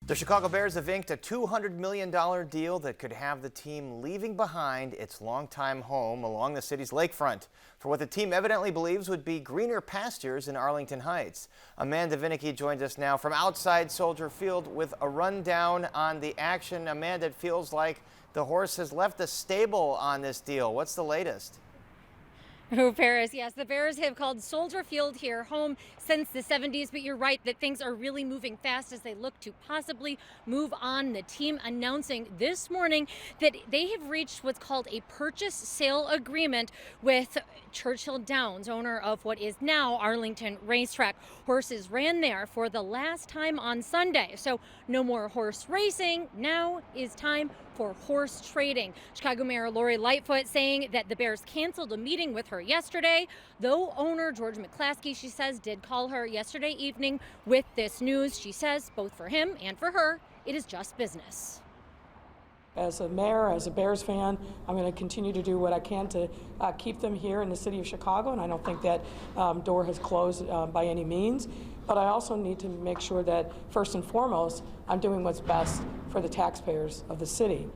The Chicago Bears have inked a $200 million deal that could have the team leaving behind its longtime home along the city's lakefront for what the team evidently believes would be greener pastures in Arlington Heights. Amanda Vinicky joins us now from outside Soldier Field with a rundown on the action. Amanda, it feels like the horse has left the stable on this deal. What's the latest? Oh, Paris, yes, the Bears have called Soldier Field here home since the 70s, but you're right that things are really moving fast as they look to possibly move on. The team announcing this morning that they have reached what's called a purchase sale agreement with Churchill Downs, owner of what is now Arlington Racetrack. Horses ran there for the last time on Sunday, so no more horse racing. Now is time for horse trading. Chicago Mayor Lori Lightfoot saying that the Bears canceled a meeting with her yesterday, though owner George McClaskey, she says, did call her yesterday evening with this news. She says both for him and for her, it is just business. As a mayor, as a Bears fan, I'm going to continue to do what I can to keep them here in the city of Chicago, and I don't think that door has closed by any means. But I also need to make sure that, first and foremost, I'm doing what's best for the taxpayers of the city.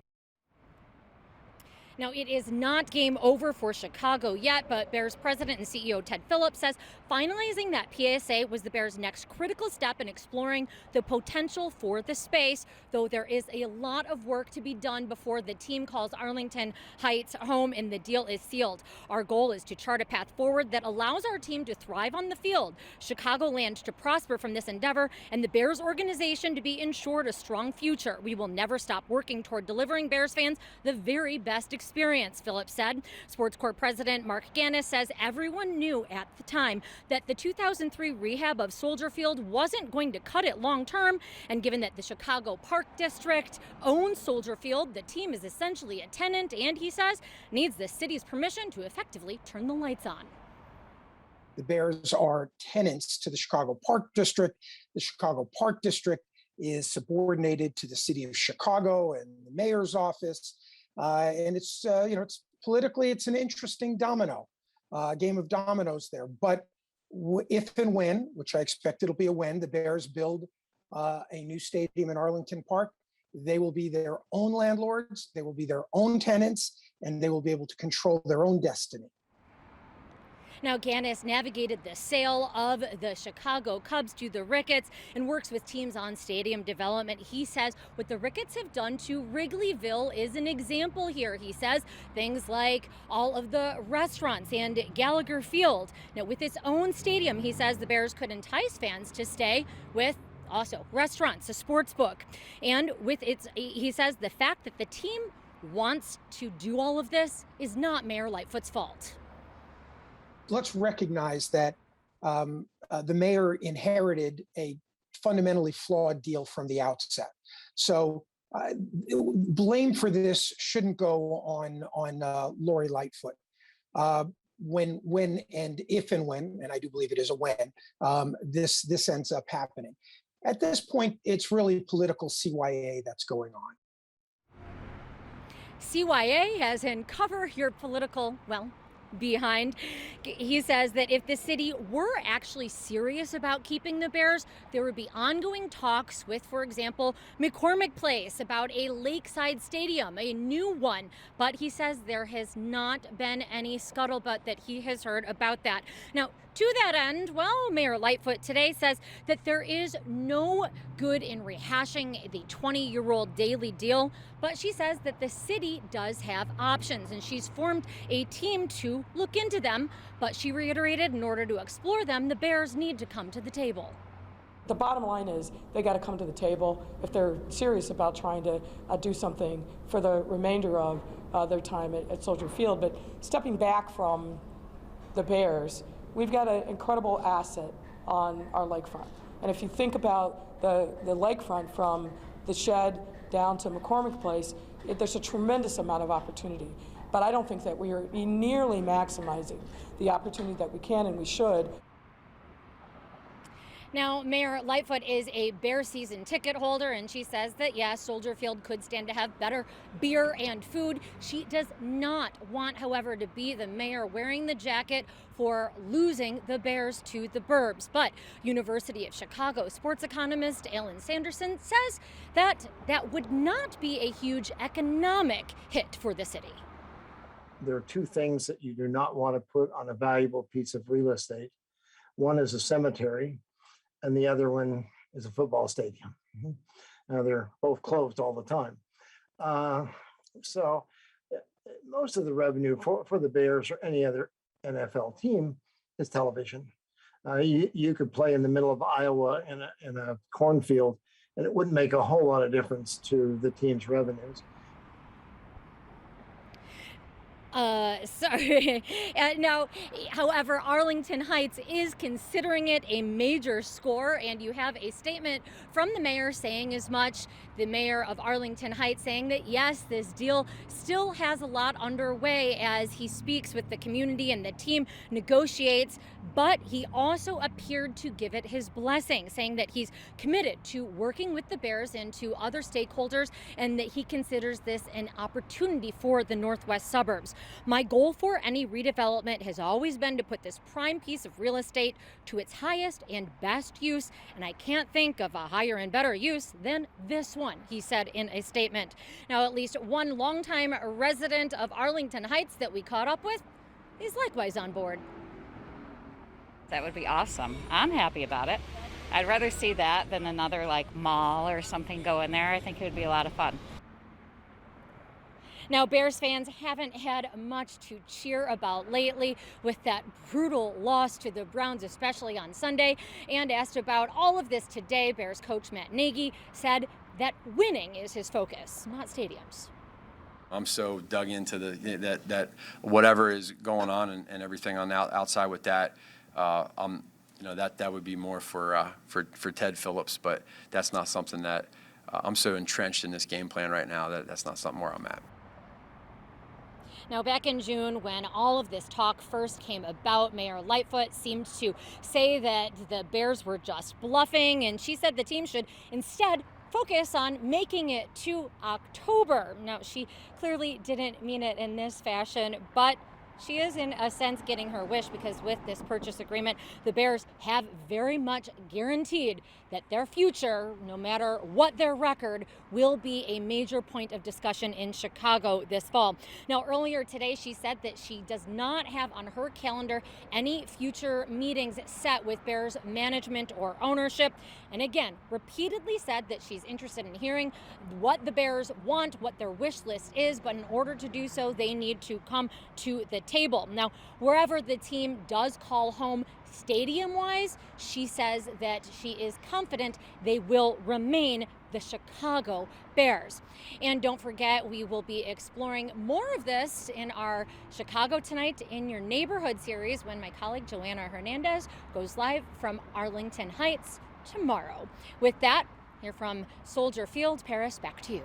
Now, it is not game over for Chicago yet, but Bears president and CEO Ted Phillips says finalizing that PSA was the Bears' next critical step in exploring the potential for the space, though there is a lot of work to be done before the team calls Arlington Heights home and the deal is sealed. Our goal is to chart a path forward that allows our team to thrive on the field, Chicagoland to prosper from this endeavor, and the Bears organization to be ensured a strong future. We will never stop working toward delivering Bears fans the very best experience, Phillips said. Sports Corps President Mark Gannis says everyone knew at the time that the 2003 rehab of Soldier Field wasn't going to cut it long term, and given that the Chicago Park District owns Soldier Field, the team is essentially a tenant and, he says, needs the city's permission to effectively turn the lights on. The Bears are tenants to the Chicago Park District. The Chicago Park District is subordinated to the city of Chicago and the mayor's office. And it's, it's politically, it's an interesting game of dominoes there. But if and when, which I expect it'll be a when, the Bears build a new stadium in Arlington Park, they will be their own landlords, they will be their own tenants, and they will be able to control their own destiny. Now, Gannis navigated the sale of the Chicago Cubs to the Ricketts and works with teams on stadium development. He says what the Ricketts have done to Wrigleyville is an example here. He says things like all of the restaurants and Gallagher Field. Now, with its own stadium, he says the Bears could entice fans to stay with also restaurants, a sports book. And with its, he says the fact that the team wants to do all of this is not Mayor Lightfoot's fault. Let's recognize that the mayor inherited a fundamentally flawed deal from the outset. So blame for this shouldn't go on Lori Lightfoot. When and if and when, and I do believe it is a when, this ends up happening. At this point, it's really political CYA that's going on. CYA as in cover your political, behind. He says that if the city were actually serious about keeping the Bears, there would be ongoing talks with, for example, McCormick Place about a lakeside stadium, a new one. But he says there has not been any scuttlebutt that he has heard about that. Now, to that end, Mayor Lightfoot today says that there is no good in rehashing the 20-year-old daily deal, but she says that the city does have options, and she's formed a team to look into them. But she reiterated in order to explore them, the Bears need to come to the table. The bottom line is they got to come to the table if they're serious about trying to do something for the remainder of their time at Soldier Field. But stepping back from the Bears, we've got an incredible asset on our lakefront. And if you think about the lakefront from the shed down to McCormick Place, there's a tremendous amount of opportunity. But I don't think that we are nearly maximizing the opportunity that we can and we should. Now, Mayor Lightfoot is a Bear season ticket holder, and she says that, yes, Soldier Field could stand to have better beer and food. She does not want, however, to be the mayor wearing the jacket for losing the Bears to the Burbs. But University of Chicago sports economist Alan Sanderson says that that would not be a huge economic hit for the city. There are two things that you do not want to put on a valuable piece of real estate. One is a cemetery, and the other one is a football stadium. Now, they're both closed all the time. So most of the revenue for the Bears or any other NFL team is television. You could play in the middle of Iowa in a cornfield, and it wouldn't make a whole lot of difference to the team's revenues. Sorry. Now, however, Arlington Heights is considering it a major score, and you have a statement from the mayor saying as much. The mayor of Arlington Heights saying that, yes, this deal still has a lot underway as he speaks with the community and the team negotiates, but he also appeared to give it his blessing, saying that he's committed to working with the Bears and to other stakeholders, and that he considers this an opportunity for the northwest suburbs. My goal for any redevelopment has always been to put this prime piece of real estate to its highest and best use, and I can't think of a higher and better use than this one, he said in a statement. Now, at least one longtime resident of Arlington Heights that we caught up with is likewise on board. That would be awesome. I'm happy about it. I'd rather see that than another mall or something go in there. I think it would be a lot of fun. Now, Bears fans haven't had much to cheer about lately with that brutal loss to the Browns, especially on Sunday. And asked about all of this today, Bears coach Matt Nagy said that winning is his focus, not stadiums. I'm so dug into that whatever is going on and everything on the outside with that. That would be more for Ted Phillips, but that's not something that I'm so entrenched in this game plan right now that's not something where I'm at. Now, back in June, when all of this talk first came about, Mayor Lightfoot seemed to say that the Bears were just bluffing, and she said the team should instead focus on making it to October. Now, she clearly didn't mean it in this fashion, but she is, in a sense, getting her wish, because with this purchase agreement, the Bears have very much guaranteed that their future, no matter what their record, will be a major point of discussion in Chicago this fall. Now, earlier today, she said that she does not have on her calendar any future meetings set with Bears management or ownership. And again, repeatedly said that she's interested in hearing what the Bears want, what their wish list is, but in order to do so, they need to come to the table. Now, wherever the team does call home stadium-wise, she says that she is confident they will remain the Chicago Bears. And don't forget, we will be exploring more of this in our Chicago Tonight in Your Neighborhood series when my colleague Joanna Hernandez goes live from Arlington Heights tomorrow. With that, here from Soldier Field, Paris, back to you.